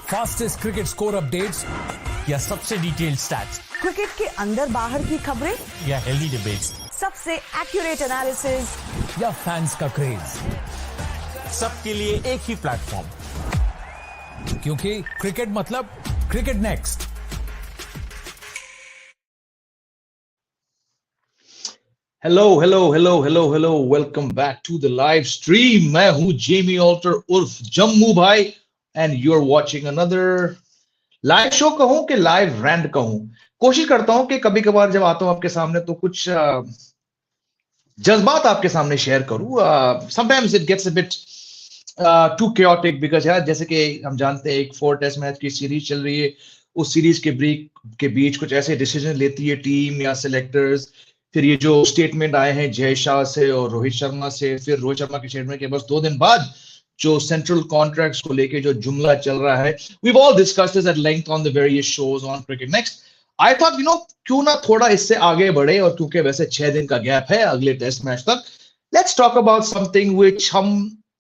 Fastest cricket score updates या सबसे detailed stats, cricket के अंदर बाहर की खबरें या हेल्दी डिबेट्स, सबसे एक्यूरेट एनालिसिस या फैंस का क्रेज, सबके लिए एक ही प्लेटफॉर्म, क्योंकि क्रिकेट मतलब cricket next. Hello, welcome back to the live stream. मैं हूं जेमी ऑल्टर उर्फ जम्मू भाई and you are watching another live show. कहूं कि लाइव रैंड कहूं, कोशिश करता हूं कि कभी कभार जब आता हूं आपके सामने तो कुछ जज्बात आपके सामने शेयर करूं। Sometimes it gets a bit too chaotic because यार जैसे कि हम जानते हैं एक 4 टेस्ट मैच की सीरीज चल रही है, उस सीरीज के बीच कुछ ऐसे डिसीजन लेती है टीम या सिलेक्टर्स। फिर ये जो स्टेटमेंट आए हैं जय शाह से और रोहित शर्मा से, फिर रोहित शर्मा के स्टेटमेंट के बस 2 दिन बाद जो सेंट्रल कॉन्ट्रैक्ट्स को लेके जो जुमला चल रहा है, we've all discussed this at length on the various shows on Cricket Next. I thought क्यों ना थोड़ा इससे आगे बढ़े, और क्योंकि वैसे 6 दिन का गैप है अगले टेस्ट मैच तक, let's talk about something which हम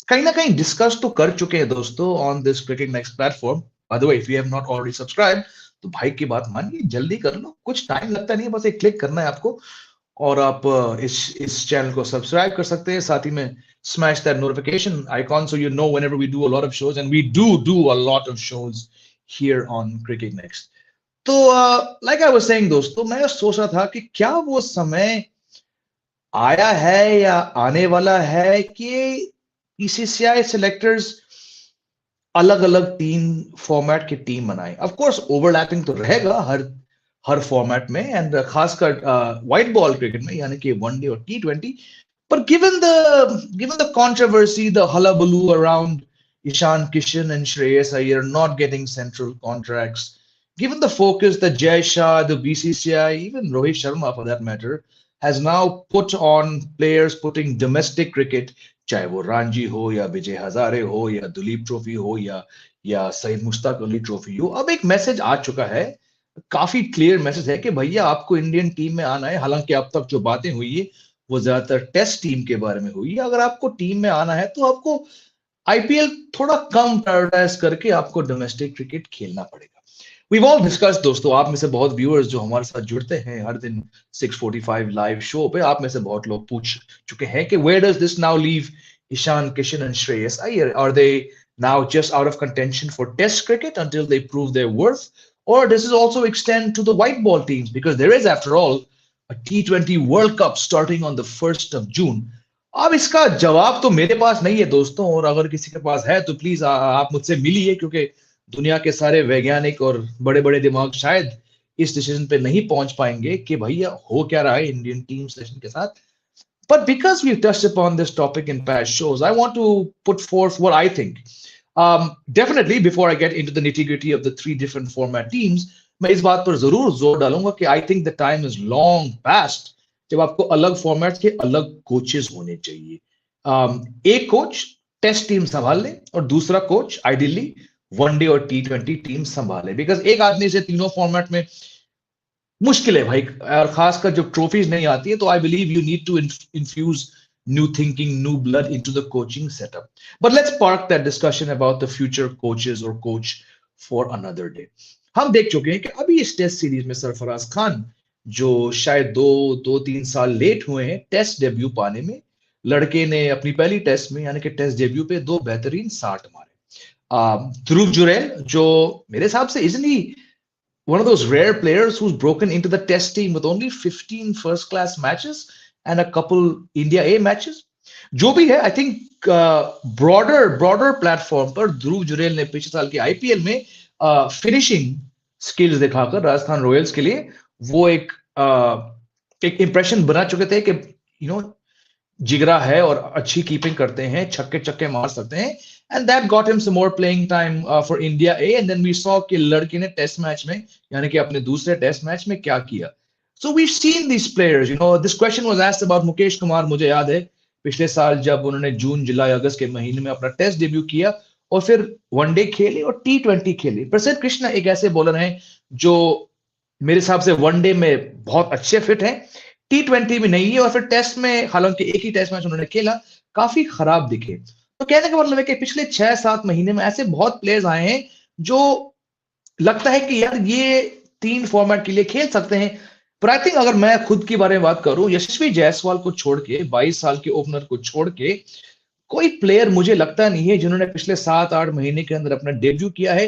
कहीं ना कहीं डिस्कस तो कर चुके हैं दोस्तों on this cricket next platform. By the way, if you have not already subscribe तो भाई की बात मानिए, जल्दी कर लो, कुछ टाइम लगता नहीं है, बस एक क्लिक करना है आपको और आप इस चैनल को सब्सक्राइब कर सकते हैं। साथ ही में smash that notification icon so you know whenever we do a lot of shows, and we do a lot of shows here on cricket next. तो लाइक आई वाज सेइंग दोस्तों, मैं सोच रहा था कि क्या वो समय आया है या आने वाला है कि बीसीसीआई सेलेक्टर्स अलग अलग 3 फॉर्मेट की टीम बनाए। ऑफ कोर्स ओवरलैपिंग तो रहेगा हर फॉर्मेट में, एंड खासकर व्हाइट बॉल क्रिकेट में यानी कि वनडे और T20। पर given the controversy, the hullabaloo around Ishan Kishan and Shreyas Iyer not getting central contracts, given the focus that Jay Shah, the BCCI, even Rohit Sharma for that matter, has now put on players putting domestic cricket, चाहे वो रणजी हो या विजय हजारे हो या Duleep trophy हो या Saeed Mushtaq Ali trophy हो, अब एक मैसेज आ चुका है, काफी क्लियर मैसेज है कि भैया आपको इंडियन टीम में आना है। हालांकि अब तक जो बातें हुई है वो ज्यादातर टेस्ट टीम के बारे में हुई है। अगर आपको टीम में आना है तो आपको आईपीएल थोड़ा कम प्रायोरिटाइज करके आपको डोमेस्टिक क्रिकेट खेलना पड़ेगा। We've all discussed दोस्तों, आप में से बहुत व्यूअर्स जो हमारे साथ जुड़ते हैं हर दिन 6:45 लाइव शो पे, आप में से बहुत लोग पूछ चुके हैं कि where does this now leave Ishan Kishan and Shreyas Iyer? Are they now just out of contention for test cricket until they prove their worth? Or does this also extend to the white ball teams? Because there is, after all, a T20 World Cup starting on the 1st of June. अब इसका जवाब तो मेरे पास नहीं है दोस्तों, और अगर किसी के पास है तो प्लीज आप मुझसे मिलिए, क्योंकि दुनिया के सारे वैज्ञानिक और बड़े बड़े दिमाग शायद इस डिसीजन पे नहीं पहुंच पाएंगे कि भैया हो क्या रहा है इंडियन टीम सेशन के साथ। But because we've touched upon this topic in past shows, I want to put forth what I think. Definitely, before I get into the nitty-gritty of the 3 different format teams, मैं इस बात पर जरूर जोर डालूंगा कि I think the time is long past जब आपको अलग फॉर्मेट के अलग कोचेस होने चाहिए। एक कोच टेस्ट टीम संभाल ले और दूसरा कोच आइडियली वनडे और T20 टीम संभाले, बिकॉज एक आदमी से तीनों फॉर्मेट में मुश्किल है भाई, और खासकर जब ट्रॉफीज नहीं आती है तो I believe you need to infuse new thinking, new blood into the coaching setup. But let's park that discussion about the future coaches और कोच फॉर अनदर डे। हम देख चुके हैं कि अभी इस टेस्ट सीरीज में सरफराज खान, जो शायद 2-3 साल लेट हुए हैं टेस्ट डेब्यू पाने में, लड़के ने अपनी पहली टेस्ट में यानी कि टेस्ट डेब्यू पे 2 बेहतरीन 60 मारे। ध्रुव जुरैल, जो मेरे हिसाब से easily one of those rare players who's broken into the test team with only 15 first class matches and a couple India A matches. जो भी है, I think broader platform पर ध्रुव जुरैल ने पिछले साल के आईपीएल में फिनिशिंग स्किल्स दिखाकर राजस्थान रॉयल्स के लिए वो एक इंप्रेशन बना चुके थे कि जिगरा है और अच्छी कीपिंग करते हैं, छक्के चक्के मार सकते हैं, and that got him some more playing time for India A, and then we saw कि लड़के ने टेस्ट मैच में यानी कि अपने दूसरे टेस्ट मैच में क्या किया। So we've seen these players, this question was asked about Mukesh Kumar, मुझे याद है पिछले साल जब उन्होंने जून जुलाई अगस्त के महीने में अपना टेस्ट डेब्यू किया और फिर वनडे खेले और T20 खेले। प्रसिद्ध कृष्णा एक ऐसे बॉलर हैं जो मेरे हिसाब से वनडे में बहुत अच्छे फिट हैं, T20 में नहीं है, और फिर टेस्ट में हालांकि एक ही टेस्ट मैच उन्होंने खेला, काफी खराब दिखे। तो कहने का मतलब है कि पिछले 6-7 महीने में ऐसे बहुत प्लेयर्स आए हैं जो लगता है कि यार ये 3 फॉर्मेट के लिए खेल सकते हैं। पर आई थिंक अगर मैं खुद के बारे में बात करूं, यशस्वी जायसवाल को छोड़ के, 22 साल के ओपनर को छोड़ के, कोई प्लेयर मुझे लगता नहीं है जिन्होंने पिछले 7-8 महीने के अंदर अपना डेब्यू किया है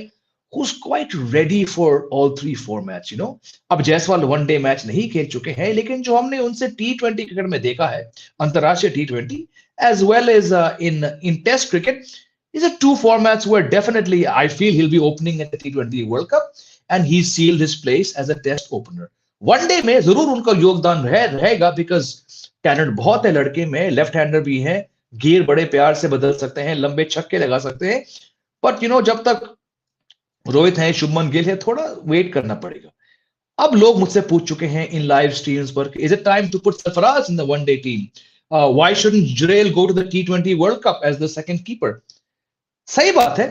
who's quite ready for all 3 formats, you know। अब जायसवाल वनडे मैच नहीं खेल चुके हैं, लेकिन जो हमने उनसे T20 क्रिकेट में देखा है, अंतरराष्ट्रीय T20 as well as in Test cricket, these are 2 formats where definitely I feel he'll be opening at the T20 World Cup and he sealed his place as a Test opener। One day में जरूर उनका योगदान रहेगा because talent बहुत है लड़के में, left hander भी है, गियर बड़े प्यार से बदल सकते हैं, लंबे छक्के लगा सकते हैं। बट यू नो जब तक रोहित है, शुभमन गिल है, थोड़ा वेट करना पड़ेगा। अब लोग मुझसे पूछ चुके हैं इन लाइव स्ट्रीम्स पर, is it time to put Sarfaraz in the one day team? Why shouldn't Jurel go to the T20 world cup as the second keeper? सही बात है।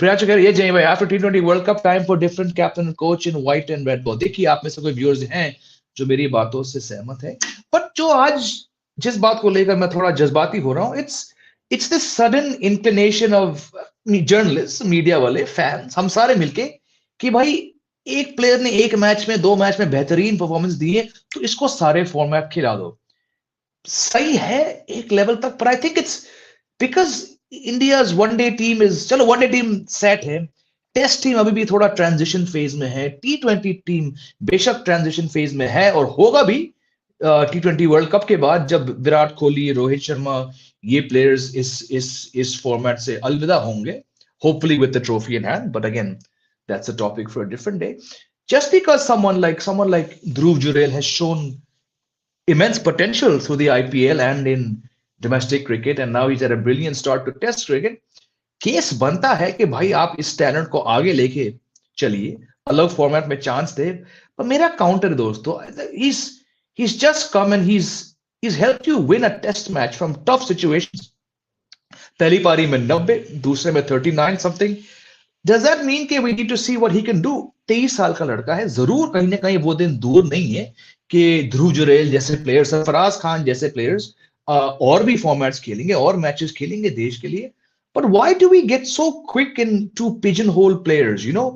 प्रयाच कह रही है जय भाई, after T20 world cup time for different captain and coach in white and red ball. देखिए आप में से कोई व्यूअर्स हैं जो मेरी बातों से सहमत है, बट जो आज जिस बात को लेकर मैं थोड़ा जज्बाती हो रहा हूं, it's this sudden inclination of journalist, media वाले, फैंस, हम सारे मिलके कि भाई एक प्लेयर ने एक मैच में, 2 मैच में बेहतरीन परफॉर्मेंस दी है तो इसको सारे फॉर्मेट खिला दो। सही है एक लेवल तक, पर I think it's because India's one day team is, चलो वनडे टीम सेट है, टेस्ट टीम अभी भी थोड़ा ट्रांजिशन फेज में है, T20 टीम बेशक ट्रांजिशन फेज में है और होगा भी T20 वर्ल्ड कप के बाद, जब विराट कोहली, रोहित शर्मा, ये प्लेयर्स इस फॉर्मेट से अलविदा होंगे, hopefully with the trophy in hand. But again that's a topic for a different day. Just because someone like Dhruv Jurel has shown immense potential through the IPL and in domestic cricket, and now he's at a brilliant start to Test cricket, case बनता है कि भाई आप इस talent को आगे लेके चलिए, अलग फॉर्मेट में चांस दे। पर मेरा काउंटर दोस्तों, he's just come and he's helped you win a test match from tough situations। पहली पारी में 90, दूसरे में 39 समथिंग। Does that mean कि we need to see what he can do? 23 साल का लड़का है, जरूर कहीं ना कहीं वो दिन दूर नहीं है कि ध्रुव जुरेल जैसे प्लेयर्स, सरफराज खान जैसे प्लेयर्स और भी फॉर्मेट्स खेलेंगे और मैचेस खेलेंगे देश के लिए। But why do we get so quick into pigeonhole players? You know,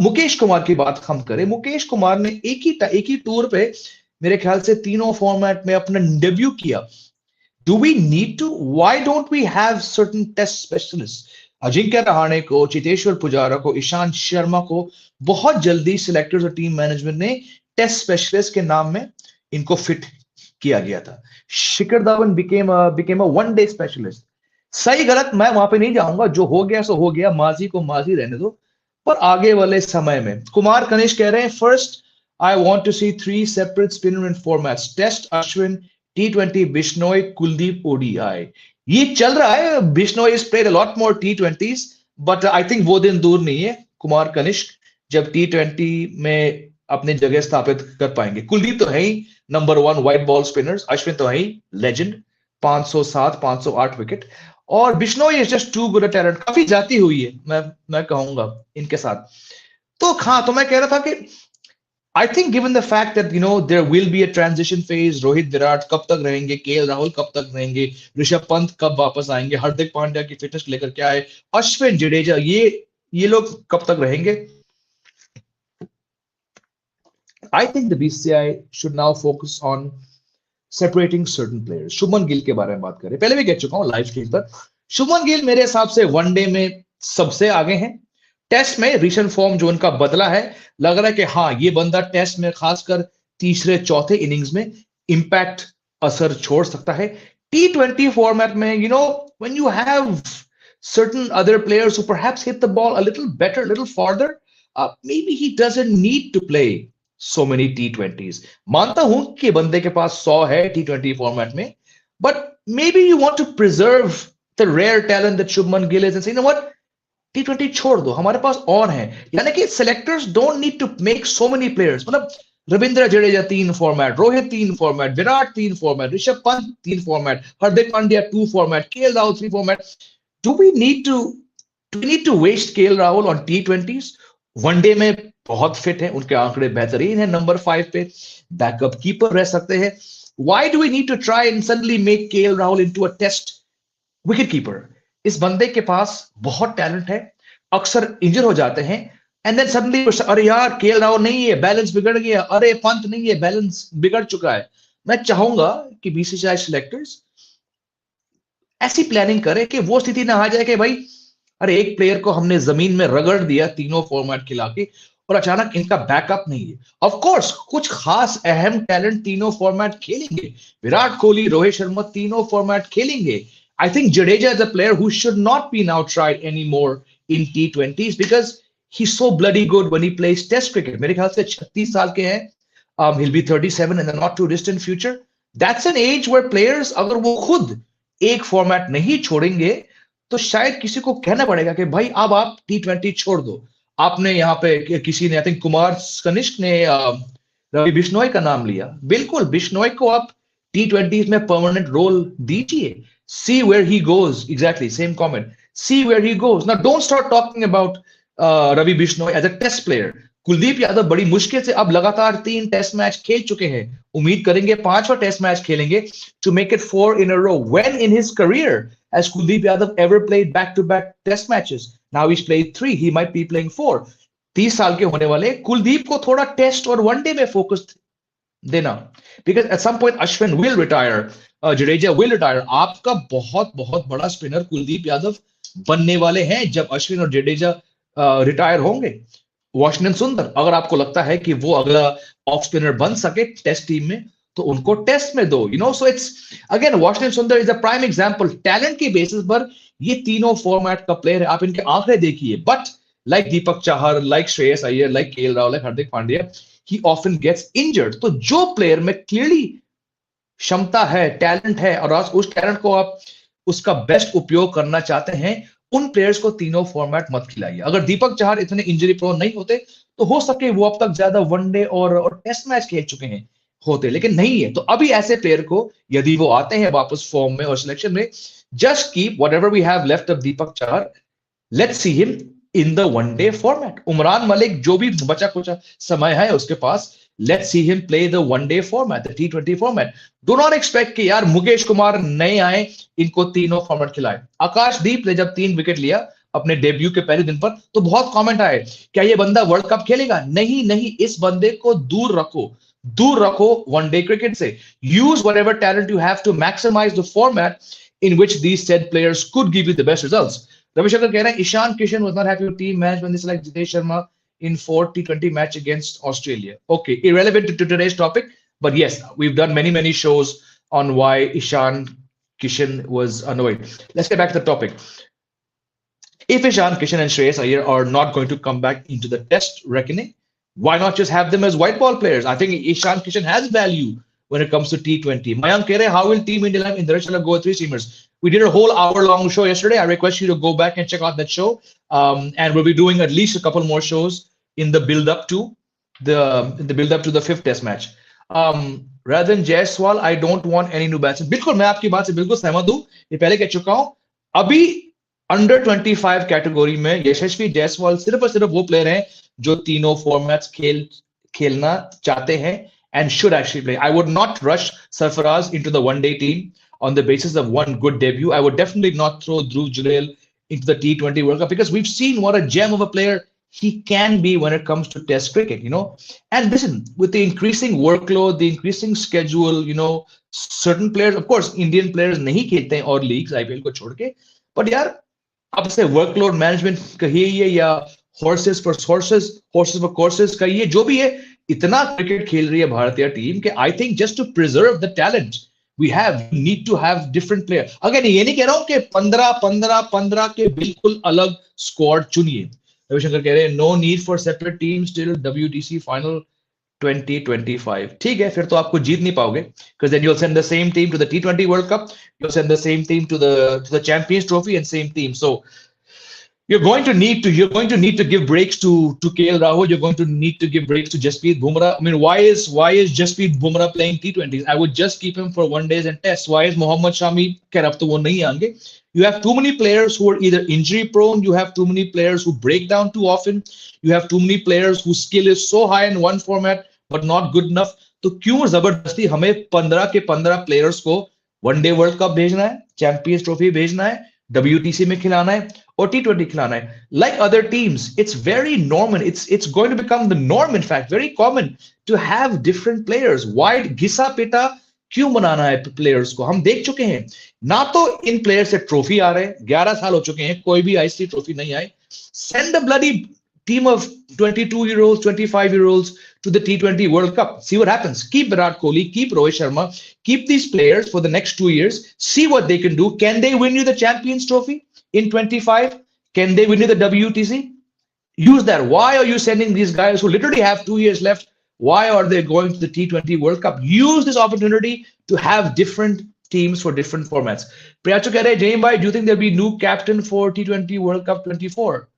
Mukesh Kumar की बात हम करें, मुकेश कुमार ने एक ही टूर पे मेरे ख्याल से 3 फॉर्मेट में अपना डेब्यू किया। Do we need to? Why don't we have certain test specialists? Ajinkya Rahane को, चितेश्वर पुजारा को, ईशांत शर्मा को बहुत जल्दी सिलेक्टर्स और टीम मैनेजमेंट ने टेस्ट स्पेशलिस्ट के नाम में इनको फिट किया गया था। Shikhar Dhawan became a one day specialist। सही गलत मैं वहां पे नहीं जाऊंगा, जो हो गया सो हो गया, माजी को माजी रहने दो। पर आगे वाले समय में कुमार कनिष्क कह रहे हैं, first I want to see 3 separate spinner in formats, test Ashwin, T20 Bishnoi, Kuldeep ODI। ये चल रहा है, Bishnoi is played a lot more T20s, but I think वो दिन दूर नहीं है कुमार कनिष्क जब T20 में अपनी जगह स्थापित कर पाएंगे। कुलदीप तो है ही number 1 white ball spinners, Ashwin तो है ही लेजेंड, 507 508 विकेट, और Bishnoi is just too good a talent. काफी जाती हुई है मैं कहूंगा इनके साथ। तो हाँ, तो मैं कह रहा था कि I think given the fact that you know there will be a transition phase, Rohit Virat कब तक रहेंगे, KL राहुल कब तक रहेंगे, ऋषभ पंत कब वापस आएंगे, हार्दिक पांड्या की फिटनेस लेकर क्या है, अश्विन, जडेजा, ये लोग कब तक रहेंगे। I think the BCCI should now focus on separating certain players. Shubman Gill के बारे में बात करें, पहले भी कह चुका हूं लाइव स्ट्रीम पर, शुभमन गिल मेरे हिसाब से वनडे में सबसे आगे हैं। टेस्ट में रिसेंट फॉर्म जो उनका बदला है, लग रहा है कि हाँ ये बंदा टेस्ट में खासकर तीसरे चौथे इनिंग्स में इंपैक्ट असर छोड़ सकता है। T20 फॉर्मेट में you know when you have certain other players who perhaps hit the ball a little better, a little farther, maybe he doesn't need to play so many T20s। मानता हूं कि बंदे के पास 100 है T20 फॉर्मेट में, but maybe you want to preserve the rare talent that Shubman Gill is and say, you know what, T20 छोड़ दो, हमारे पास और हैं। यानी कि selectors don't need to make so many players। मतलब Ravindra Jadeja 3 format, Rohit 3 format, Virat 3 format, Rishabh Pant 3 format, Hardik Pandya 2 format, KL Rahul 3 format. Do we need to waste KL Rahul on T20s? One day में बहुत फिट है, उनके आंकड़े बेहतरीन है, नंबर 5 पे बैकअप कीपर रह सकते हैं। Why do we need to try and suddenly make KL Rahul into a test wicket keeper? इस बंदे के पास बहुत टैलेंट है, अक्सर इंजर हो जाते हैं, एंड देन सडनली अरे यार केएल राहुल नहीं है, बैलेंस बिगड़ गया, अरे पंत नहीं है, बैलेंस बिगड़ चुका है। मैं चाहूंगा कि बीसीसीआई सिलेक्टर्स ऐसी प्लानिंग करे कि वो स्थिति ना आ जाए कि भाई अरे एक प्लेयर को हमने जमीन में रगड़ दिया तीनों फॉर्मेट खिला के और अचानक इनका बैकअप नहीं है। ऑफ कोर्स कुछ खास अहम टैलेंट तीनों फॉर्मेट खेलेंगे, विराट कोहली, रोहित शर्मा तीनों फॉर्मेट खेलेंगे। I think Jadeja is a player who should not be now tried any more in T20s because he so bloody good when he plays test cricket. मेरे ख्याल से 36 साल के हैं, he'll be 37 in the not too distant future. That's an age where players अगर वो खुद एक फॉर्मेट नहीं छोड़ेंगे तो शायद किसी को कहना पड़ेगा कि भाई अब आप T20 छोड़ दो। आपने यहाँ पे किसी ने, आई थिंक कुमार कनिष्क ने रवि बिश्नोई का नाम लिया। बिल्कुल, बिश्नोई को आप T20 में परमानेंट रोल दीजिए। See where he goes. Exactly, same comment. See where he goes. Now don't start talking about Ravi Bishnoi as a test player. Kuldeep Yadav बड़ी मुश्किल से अब लगातार 3 टेस्ट मैच खेल चुके हैं, उम्मीद करेंगे 5वां टेस्ट मैच खेलेंगे to make it 4 in a row. When in his career has Kuldeep Yadav ever played back-to-back test matches? Now he's played 3, he might be playing 4. 30 साल के होने वाले कुलदीप को थोड़ा टेस्ट और वनडे में फोकस देना, because at some point Ashwin will retire, Jadeja will retire. आपका बहुत बहुत बड़ा स्पिनर कुलदीप यादव बनने वाले हैं जब अश्विन और जडेजा रिटायर होंगे। वॉशिंगटन सुंदर, अगर आपको लगता है कि वो अगला ऑफ स्पिनर बन सके टेस्ट टीम में तो उनको टेस्ट में दो, you know. So it's again Washington Sundar is a prime example. Talent की बेसिस पर ये तीनों फॉर्मेट का प्लेयर है, आप इनके आंकड़े देखिए। But like Deepak Chahar, like Shreyas Iyer, like KL Rahul, like Hardik Pandya, he often gets injured. तो जो प्लेयर में क्लियरली क्षमता है, टैलेंट है, और उस टैलेंट को आप उसका बेस्ट उपयोग करना चाहते हैं, उन प्लेयर्स को तीनों फॉर्मेट मत खिलाइए। अगर दीपक चाहर इतने इंजरी प्रोन नहीं होते तो हो सके वो अब तक ज्यादा वनडे और टेस्ट मैच खेल चुके हैं होते, लेकिन नहीं है। तो अभी ऐसे प्लेयर को यदि वो आते हैं वापस फॉर्म में और सिलेक्शन में, just keep whatever we have left of Deepak Chahar, let's see him in the one day format. Umran Malik जो भी बचा कुछ समय है उसके पास, let's see him play the one day format, the T20 format. Do not expect कि यार मुकेश कुमार नए आए इनको तीनों फॉर्मेट खिलाए। आकाशदीप ने जब 3 विकेट लिया अपने डेब्यू के पहले दिन पर तो बहुत कमेंट आए, क्या ये बंदा वर्ल्ड कप खेलेगा? नहीं नहीं, इस बंदे को दूर रखो वनडे क्रिकेट से। Use whatever talent you have to maximize the format in which these said players could give you the best results. Ravishankar कह रहे हैं Ishan Kishan was not happy with team management when they select Jitesh Sharma in 4 T20 match against Australia. Okay, irrelevant to today's topic, but yes, we've done many shows on why Ishan Kishan was annoyed. Let's get back to the topic. If Ishan Kishan and Shreyas Iyer are not going to come back into the test reckoning, why not just have them as white ball players? I think Ishan Kishan has value when it comes to T20. Mayank Kere, how will Team India in the rest of go 3 seamers? We did a whole hour-long show yesterday. I request you to go back and check out that show. And we'll be doing at least a couple more shows in the build-up to the 5th Test match. Rather than Jaiswal, I don't want any new batsmen. बिल्कुल मैं आपकी बात से बिल्कुल सहमत हूँ। ये पहले कह चुका हूँ। अभी अंडर 25 कैटेगरी में यशस्वी जायसवाल सिर्फ और सिर्फ वो प्लेयर हैं जो तीनों फॉर्मेट्स खेलना चाहते हैं and should actually play. I would not rush Sarfaraz into the one-day team on the basis of one good debut. I would definitely not throw Dhruv Jurel into the T20 World Cup because we've seen what a gem of a player he can be when it comes to test cricket, you know. And listen, with the increasing workload, the increasing schedule, you know, certain players, of course, Indian players नहीं खेलते हैं और leagues IPL को छोड़ के, but यार अब से workload management कहिए या horses for courses कहिए, जो भी है, इतना क्रिकेट खेल रही है भारतीय टीम कि I think just to preserve the talent we have need to have different player. अगर ये नहीं कह रहा हूं कि 15 के बिल्कुल अलग स्क्वाड चुनिए। रविशंकर कह रहे हैं no need for separate teams till WTC final 2025। ठीक है, फिर तो आपको जीत नहीं पाओगे because then you'll send the same team to the T20 World Cup, you'll send the same team to the Champions Trophy and same team. So you're going to need to give breaks to KL Rahul. You're going to need to give breaks to Jasprit Bumrah. I mean, why is Jasprit Bumrah playing T20s? I would just keep him for one days and tests. Why is Mohammad Shami? Khair ab to wo nahi aenge. You have too many players who are either injury prone. You have too many players who break down too often. You have too many players whose skill is so high in one format but not good enough. तो क्यों जबरदस्ती हमें 15 के 15 players को one day world cup भेजना है, champions trophy भेजना है, WTC में खिलाना है और T20 खिलाना है. Like other teams, it's very normal. It's going to become the norm, in fact, very common to have different players. Why घिसा पिटा क्यों बनाना है प्लेयर्स को? हम देख चुके हैं ना, तो इन प्लेयर से ट्रॉफी आ रहे हैं, 11 साल हो चुके हैं, कोई भी आईसीसी ट्रॉफी नहीं आई. Send a bloody team of 22-year-olds, 25-year-olds to the T20 World Cup. See what happens. Keep Virat Kohli, keep Rohit Sharma, keep these players for the next 2 years. See what they can do. Can they win you the Champions Trophy in 25? Can they win you the WTC? Use that. Why are you sending these guys who literally have 2 years left? Why are they going to the T20 World Cup? Use this opportunity to have different teams for different formats. Priyacho keh rahe, James bhai, do you think there'll be new captain for T20 World Cup 24?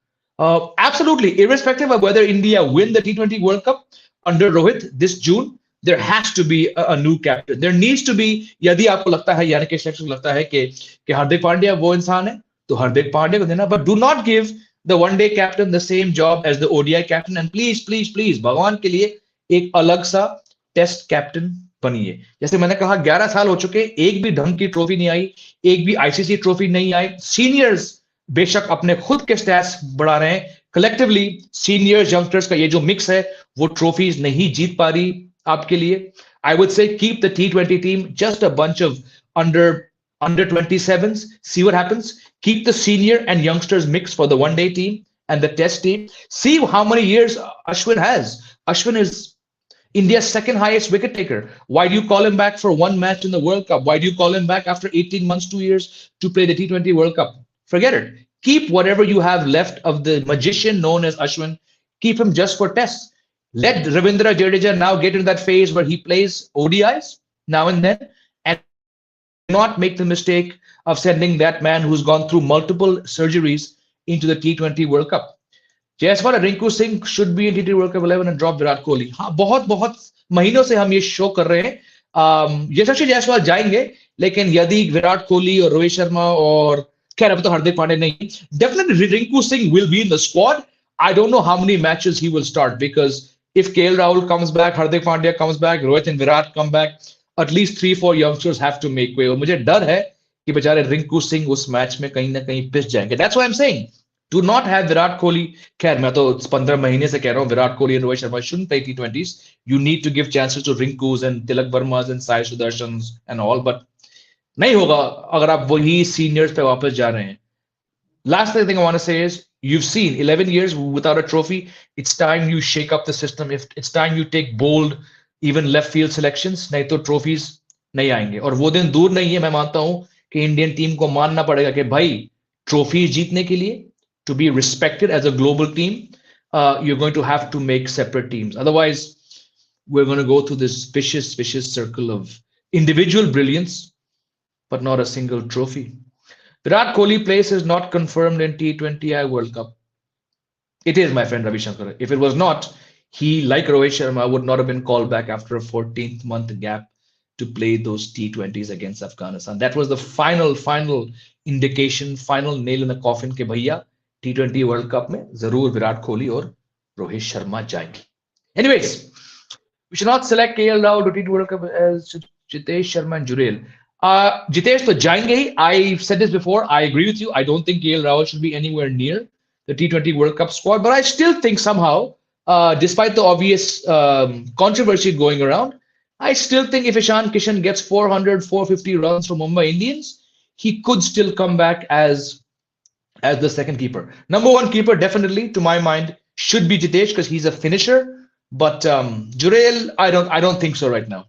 Absolutely. Irrespective of whether India win the T20 World Cup under Rohit this June, there has to be a new captain. There needs to be, यदि आपको लगता है, यानी कि को लगता है कि हार्दिक पांड्या वो इंसान है, तो हार्दिक पांड्या को देना. But do not give the one-day captain the same job as the ODI captain. And please, please, please, भगवान के लिए एक अलग सा टेस्ट कैप्टन बनिए. जैसे मैंने कहा, 11 साल हो चुके, एक भी ढंग की ट्रॉफी नहीं आई, एक भी आईसीसी ट्रॉफी नहीं आई. सीनियर्स बेशक अपने खुद के स्टैट्स बढ़ा रहे हैं, कलेक्टिवली सीनियर्स यंगस्टर्स का ये जो मिक्स है वो ट्रॉफीज नहीं जीत पा रही आपके लिए. I would say keep the T20 team just a bunch of under 27s. See what happens. Keep the senior and youngsters mix for the one-day team and the test team. See how many years Ashwin has. Ashwin is India's second highest wicket taker. Why do you call him back for one match in the World Cup? Why do you call him back after 18 months, 2 years to play the T20 World Cup? Forget it. Keep whatever you have left of the magician known as Ashwin. Keep him just for tests. Let Ravindra Jadeja now get into that phase where he plays ODIs now and then, and not make the mistake of sending that man who's gone through multiple surgeries into the T20 World Cup. Jazbaat and Rinku Singh should be in T20 World Cup 11 and drop Virat Kohli. हाँ, बहुत महीनों से हम ये show कर रहे हैं. यशस्वी जायसवाल जाएंगे, लेकिन यदि विराट कोहली और रोहित शर्मा और खैर अब तो हार्दिक पांड्या नहीं, definitely Rinku Singh will be in the squad. I don't know how many matches he will start, because if KL Rahul comes back, Hardik Pandya comes back, Rohit and Virat come back, at least 3-4 youngsters have to make way. और मुझे डर है कि बेचारे रिंकू सिंह उस match में कहीं ना कहीं पिस जाएंगे. That's why I'm saying do not have Virat Kohli. खैर मैं तो 15 महीने से कह रहा हूँ Virat Kohli and Rohit Sharma shouldn't play T20s. You need to give chances to Rinkus and Tilak Vermas and Sai Sudarshans and all, but नहीं होगा अगर आप वही सीनियर्स पे वापस जा रहे हैं. Last thing I want to say is, you've seen 11 years without a trophy. It's time you shake up the system. It's time you take bold, even left field selections. नहीं तो trophies नहीं आएंगे. और वो दिन दूर नहीं है. मैं मानता हूं कि इंडियन टीम को मानना पड़ेगा कि भाई ट्रॉफी जीतने के लिए, to be respected as a global team, you're going to have to make separate teams. Otherwise, we're going to go through this vicious circle of individual brilliance, but not a single trophy. Virat Kohli place is not confirmed in T20I World Cup. It is, my friend Ravi Shankar. If it was not, he, like Rohit Sharma, would not have been called back after a 14th month gap to play those T20s against Afghanistan. That was the final indication, final nail in the coffin ke bhaiya T20 World Cup mein zarur Virat Kohli or Rohit Sharma jayenge. Anyways, we should not select KL Rahul to T20 World Cup as Jitesh Sharma and Jurel. Jitesh to jayenge hi. I said this before. I agree with you. I don't think KL Rahul should be anywhere near the T20 World Cup squad, but I still think somehow, despite the obvious controversy going around, I still think if Ishan Kishan gets 400, 450 runs from Mumbai Indians, he could still come back as the second keeper. Number one keeper, definitely, to my mind, should be Jitesh, because he's a finisher. But Jurel, I don't think so right now.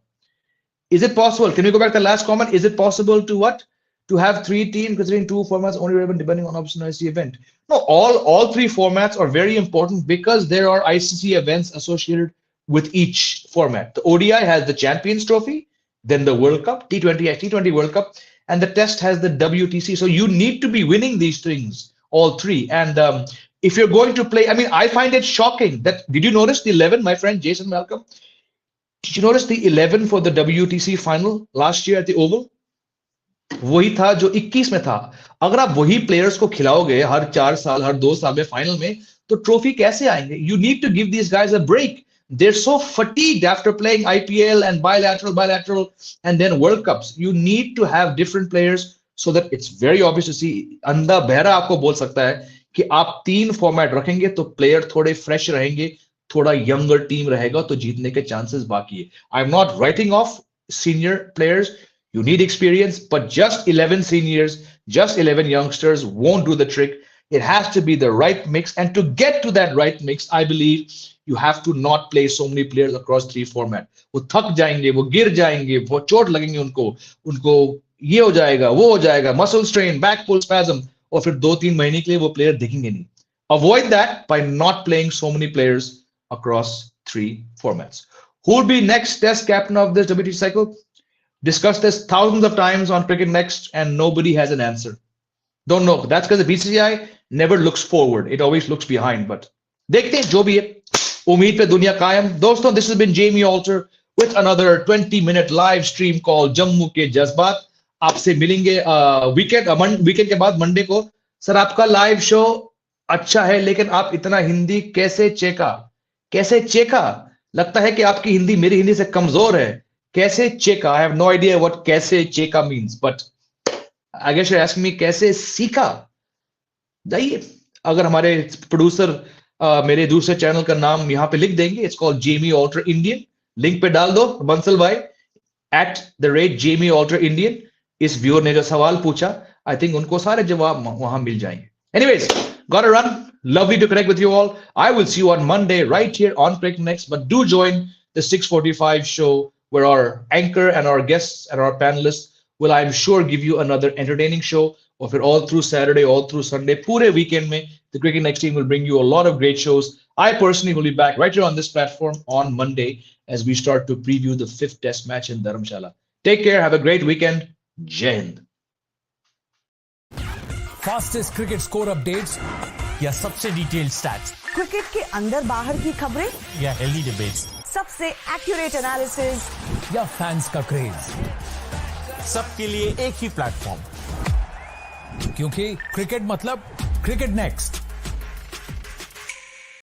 Is it possible? Can we go back to the last comment? Is it possible to what? To have 3 teams considering 2 formats only relevant depending on option ICC event? No, all 3 formats are very important because there are ICC events associated with each format. The ODI has the Champions Trophy, then the World Cup, T20 World Cup, and the Test has the WTC. So you need to be winning these things, all 3. And if you're going to play, I mean, I find it shocking that, did you notice the 11, my friend Jason Malcolm? Did you notice the 11 for the WTC final last year at the Oval? वही था जो 21 में था. अगर आप वही players को खिलाओगे हर 4 साल, हर 2 साल में फाइनल में, तो ट्रॉफी कैसे आएंगे? You need to give these guys a break. They're so fatigued after playing IPL and bilateral and then World Cups. You need to have different players so that it's very obvious to see. अंधा बहरा आपको बोल सकता है कि आप 3 format रखेंगे तो प्लेयर थोड़े फ्रेश रहेंगे, थोड़ा यंगर टीम रहेगा तो जीतने के चांसेस बाकी है. I am not writing of senior players. You need experience, but just 11 seniors, just 11 youngsters won't do the trick. It has to be the right mix. And to get to that right mix, I believe you have to not play so many players across 3 format. वो थक जाएंगे, वो गिर जाएंगे, वो चोट लगेंगे उनको ये हो जाएगा, वो हो जाएगा, muscle strain, back pull spasm, और फिर 2-3 महीने के लिए वो प्लेयर दिखेंगे नहीं. Avoid that by not playing so many players across 3 formats. Who will be next test captain of this WT cycle? Discussed this thousands of times on CricketNext and nobody has an answer. Don't know. That's because the BCCI never looks forward. It always looks behind. But देखते हैं जो भी है. उम्मीद पे दुनिया कायम. दोस्तों, this has been Jamie Alter with another 20-minute live stream called Jammu के जज्बात. आपसे मिलेंगे वीकेंड के बाद मंडे को. सर, आपका लाइव शो अच्छा है, लेकिन आप इतना हिंदी कैसे चेका? लगता है कि आपकी हिंदी मेरी हिंदी से कमजोर है. कैसे चेका? I have no idea what कैसे चेका means, but I guess you ask me कैसे सीखा. जाइए, अगर हमारे प्रोड्यूसर मेरे दूसरे चैनल का नाम यहां पे लिख देंगे, it's called Jamie Alter Indian. Link पे डाल दो बंसल भाई, @Jamie Alter Indian. इस व्यूअर ने जो सवाल पूछा, आई थिंक उनको सारे जवाब वहां मिल जाएंगे. Anyways, gotta run. Lovely to connect with you all. I will see you on Monday right here on CricketNext. But do join the 6:45 show where our anchor and our guests and our panelists will, I'm sure, give you another entertaining show. Or for all through Saturday, all through Sunday, pure weekend mein, the CricketNext team will bring you a lot of great shows. I personally will be back right here on this platform on Monday as we start to preview the 5th Test match in Dharamshala. Take care. Have a great weekend. Jai Hind. Fastest cricket score updates या सबसे detailed stats cricket के अंदर बाहर की खबरें या healthy debates, सबसे accurate analysis या फैंस का क्रेज, सबके लिए एक ही प्लेटफॉर्म, क्योंकि क्रिकेट मतलब क्रिकेट नेक्स्ट.